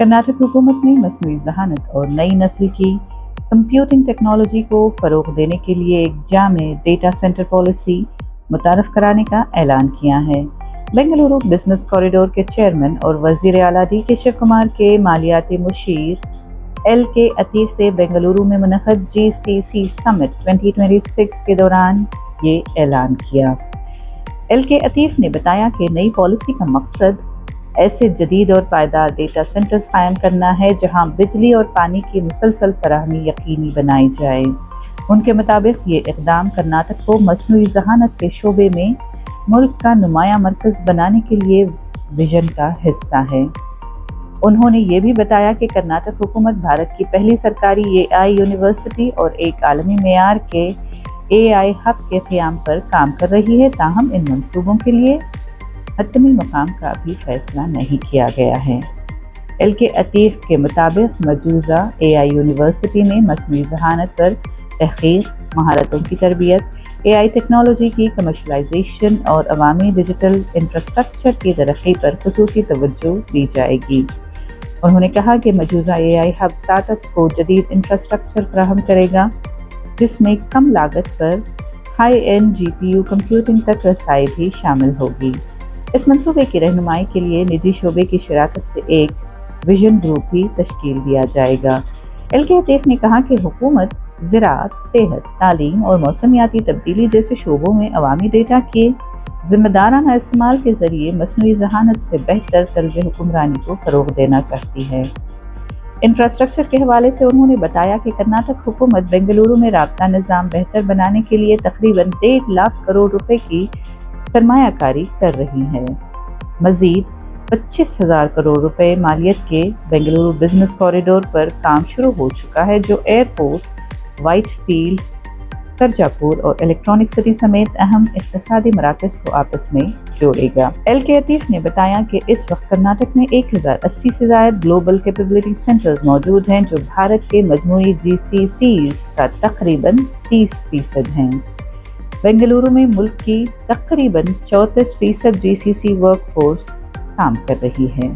कर्नाटक हुकूमत ने मसनूई ज़हानत और नई नस्ल की कंप्यूटिंग टेक्नोलॉजी को फ़रोग़ देने के लिए एक जामे डेटा सेंटर पॉलिसी मुतारफ़ कराने का ऐलान किया है। बेंगलुरु बिजनेस कॉरिडोर के चेयरमैन और वज़ीर आला DK शिव कुमार के मालियाती मुशीर LK अतीक ने बेंगलुरु में मुनक़द GCC समिट 2026 के दौरान ये ऐलान किया। LK अतीक ने बताया कि नई पॉलिसी का मकसद ऐसे जदीद और पायदार डेटा सेंटर्स कायम करना है जहां बिजली और पानी की मुसलसल फराहमी यकीनी बनाई जाए। उनके मुताबिक ये इक़दाम कर्नाटक को मसनूई ज़हानत के शोबे में मुल्क का नुमाया मरकज़ बनाने के लिए विजन का हिस्सा है। उन्होंने ये भी बताया कि कर्नाटक हुकूमत भारत की पहली सरकारी AI यूनिवर्सिटी और एक आलमी मेयार के AI हब के क़याम पर काम कर रही है, ताहम इन मंसूबों के लिए हतमी मकाम का अभी फैसला नहीं किया गया है। LK अतीक के मुताबिक मौजूदा AI यूनिवर्सिटी में मसनूई ज़हानत पर तहक़ीक़, महारतों की तरबियत, AI टेक्नोलॉजी की कमर्शलाइजेशन और अवामी डिजिटल इंफ्रास्ट्रक्चर की तरक्की पर ख़ुसूसी तवज्जो दी जाएगी। उन्होंने कहा कि मौजूदा AI हब स्टार्टअप्स को जदीद इंफ्रास्ट्रक्चर फराहम करेगा, जिसमें कम लागत पर हाई एंड GPU कंप्यूटिंग तक रसाई भी शामिल होगी। इस मंसूबे की रहनुमाई के लिए निजी शोबे की शराकत से एक विजन ग्रुप भी तश्कील दिया जाएगा। LK अतीक ने कहा कि हुकूमत ज़राअत, सेहत, तालीम और मौसमियाती तब्दीली जैसे शोबों में अवामी डेटा के ज़िम्मेदाराना इस्तेमाल के ज़रिए मसनूई ज़हानत से बेहतर तर्ज़ हुक्मरानी को फ़रोग़ देना चाहती है। इंफ्रास्ट्रक्चर के हवाले से उन्होंने बताया कि कर्नाटक हुकूमत बेंगलुरु में राब्ता निज़ाम बेहतर बनाने के लिए तकरीबन 1.5 लाख करोड़ रुपए की सरमायाकारी कर रही है। मज़ीद 25,000 करोड़ रुपए मालियत के बेंगलुरु बिजनेस कॉरिडोर पर काम शुरू हो चुका है, जो एयरपोर्ट, व्हाइटफील्ड, सरजापुर और इलेक्ट्रॉनिक सिटी समेत अहम इक़्तिसादी मराकज़ को आपस में जोड़ेगा। LK अतीक ने बताया कि इस वक्त कर्नाटक में 1080 से ज़ायद ग्लोबल कैपेबिलिटी सेंटर्स मौजूद हैं, जो भारत के मजमूई GCCs का तकरीबन 30% हैं। बेंगलुरु में मुल्क की तकरीबन 34% GCC वर्कफोर्स काम कर रही है।